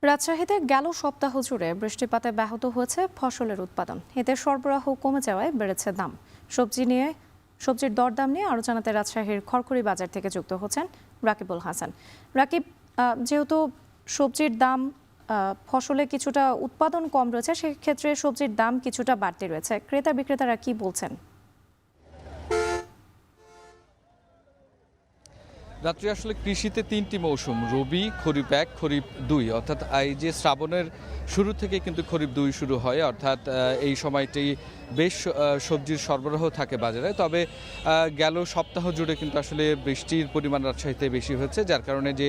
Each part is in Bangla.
রাজশাহীতে গেল সপ্তাহ জুড়ে বৃষ্টিপাতে ব্যাহত হয়েছে ফসলের উৎপাদন। এতে সরবরাহ কমে যাওয়ায় বেড়েছে দাম। সবজির দরদাম নিয়ে আরও জানাতে রাজশাহীর খড়খড়ি বাজার থেকে যুক্ত হচ্ছেন রাকিবুল হাসান। রাকিব, যেহেতু সবজির দাম ফসলে কিছুটা উৎপাদন কম রয়েছে, সেক্ষেত্রে সবজির দাম কিছুটা বাড়তি রয়েছে, ক্রেতা বিক্রেতারা কি বলছেন? রাত্রি আসলে কৃষিতে তিনটি মৌসুম, রবি, খরিফ 1, খরিফ 2, অর্থাৎ এই যে শ্রাবণের শুরু থেকে কিন্তু খরিফ 2 শুরু হয়, অর্থাৎ এই সময়টি বেশ সবজির সরবরাহ থাকে বাজারে। তবে গেল সপ্তাহ জুড়ে কিন্তু আসলে বৃষ্টির পরিমাণ রাজশাহীতে বেশি হয়েছে, যার কারণে যে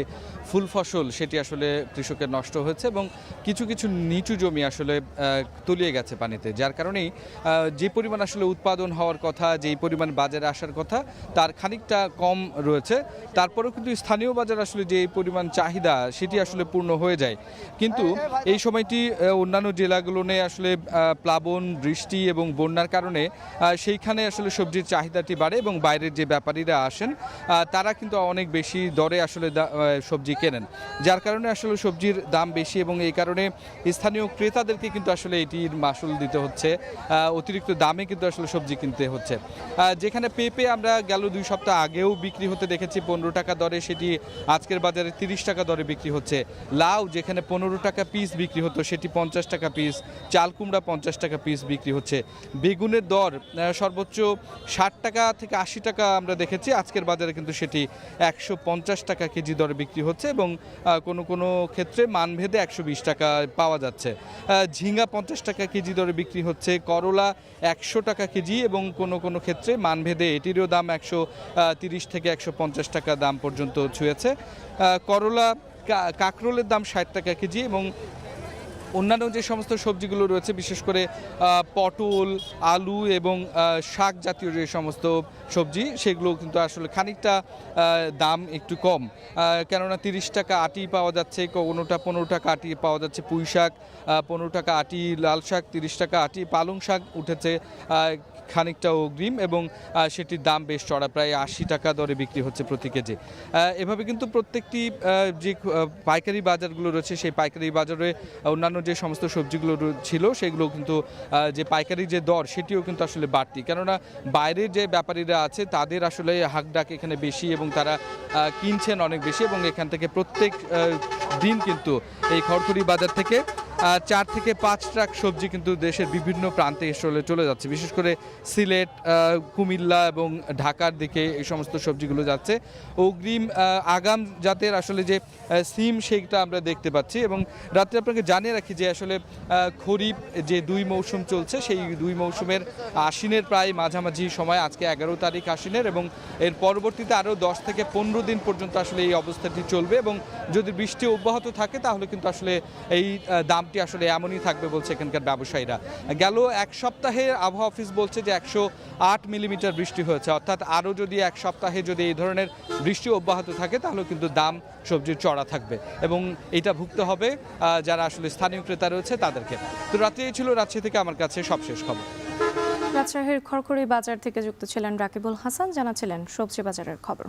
ফুল ফসল সেটি আসলে কৃষকের নষ্ট হয়েছে এবং কিছু কিছু নিচু জমি আসলে তলিয়ে গেছে পানিতে, যার কারণেই যে পরিমাণ আসলে উৎপাদন হওয়ার কথা, যেই পরিমাণ বাজারে আসার কথা, তার খানিকটা কম রয়েছে। তারপরেও কিন্তু স্থানীয় বাজার আসলে যে পরিমাণ চাহিদা সেটি আসলে পূর্ণ হয়ে যায়। কিন্তু এই সময়টি অন্যান্য জেলাগুলো নিয়ে আসলে প্লাবন, বৃষ্টি এবং বন্যার কারণে সেইখানে আসলে সবজির চাহিদাটি বাড়ে এবং বাইরের যে ব্যাপারীরা আসেন তারা কিন্তু অনেক বেশি দরে আসলে সবজি কেনেন, যার কারণে আসলে সবজির দাম বেশি এবং এই কারণে স্থানীয় ক্রেতাদেরকে কিন্তু আসলে এটির মাসুল দিতে হচ্ছে, অতিরিক্ত দামে কিন্তু আসলে সবজি কিনতে হচ্ছে। যেখানে পেঁপে আমরা গেল 2 সপ্তাহ আগেও বিক্রি হতে দেখেছি 15 টাকা দরে, সেটি আজকের বাজারে 30 টাকা দরে বিক্রি হচ্ছে। লাউ যেখানে 15 টাকা পিস বিক্রি হতো সেটি 50 টাকা পিস, চাল কুমড়া 50 টাকা পিস বিক্রি হচ্ছে। বেগুনের দর সর্বোচ্চ 60 টাকা থেকে 80 টাকা আমরা দেখেছি, আজকের বাজারে কিন্তু সেটি 150 টাকা কেজি দরে বিক্রি হচ্ছে এবং কোনো কোনো ক্ষেত্রে মানভেদে 120 টাকা পাওয়া যাচ্ছে। ঝিঙ্গা 50 টাকা কেজি দরে বিক্রি হচ্ছে, করলা 100 টাকা কেজি এবং কোনো কোনো ক্ষেত্রে মানভেদে এটিরও দাম 130 থেকে 150 টাকা দাম পর্যন্ত ছুঁয়েছে। করলা, কাঁকরোলের দাম 60 টাকা কেজি এবং অন্যান্য যে সমস্ত সবজিগুলো রয়েছে, বিশেষ করে পটল, আলু এবং শাক জাতীয় যে সমস্ত সবজি, সেগুলো কিন্তু আসলে খানিকটা দাম একটু কম, কেননা 30 টাকা আটি পাওয়া যাচ্ছে, কোনোটা 15 টাকা আটি পাওয়া যাচ্ছে। পুঁই শাক 15 টাকা আটি, লাল শাক 30 টাকা আটি, পালং শাক উঠেছে খানিকটা অগ্রিম এবং সেটির দাম বেশ চড়া, প্রায় 80 টাকা দরে বিক্রি হচ্ছে প্রতি কেজি। এভাবে কিন্তু প্রত্যেকটি যে পাইকারি বাজারগুলো রয়েছে, সেই পাইকারি বাজারে অন্যান্য যে সমস্ত সবজিগুলো ছিল সেগুলো কিন্তু যে পাইকারি যে দর সেটিও কিন্তু আসলে বাড়তি, কেননা বাইরের যে ব্যাপারীরা আছে তাদের আসলে হাকডাক এখানে বেশি এবং তারা কিনছেন অনেক বেশি এবং এখান থেকে প্রত্যেক দিন কিন্তু এই খড়খড়ি বাজার থেকে 4 থেকে 5 ট্রাক সবজি কিন্তু দেশের বিভিন্ন প্রান্তে চলে যাচ্ছে, বিশেষ করে সিলেট, কুমিল্লা এবং ঢাকার দিকে এই সমস্ত সবজিগুলো যাচ্ছে। অগ্রিম আগাম জাতের আসলে যে সিম, সেইটা আমরা দেখতে পাচ্ছি। এবং রাত্রে আপনাকে জানিয়ে রাখি যে আসলে খরিফ যে 2 মৌসুম চলছে, সেই 2 মৌসুমের আশ্বিনের প্রায় মাঝামাঝি সময়, আজকে 11 তারিখ আশ্বিনের, এবং এর পরবর্তীতে আরও 10 থেকে 15 দিন পর্যন্ত আসলে এই অবস্থাটি চলবে এবং যদি বৃষ্টি অব্যাহত থাকে তাহলে কিন্তু আসলে এই দাম আসলে এমনই থাকবে বলছে এখানকার ব্যবসায়ীরা। গেল এক সপ্তাহে আবহাওয়া অফিস বলছে যে 108 মিলিমিটার বৃষ্টি হয়েছে, অর্থাৎ আরও যদি এক সপ্তাহে যদি এই ধরনের বৃষ্টি অব্যাহত থাকে তাহলে কিন্তু দাম সবজির চড়া থাকবে এবং এটা ভুগতে হবে যারা আসলে স্থানীয় ক্রেতা রয়েছে তাদেরকে। তো রাত্রে এই ছিল রাজশাহী থেকে আমার কাছে সবশেষ খবর। রাজশাহীর খড়খড়ি বাজার থেকে যুক্ত ছিলেন রাকিবুল হাসান, জানাচ্ছিলেন সবজি বাজারের খবর।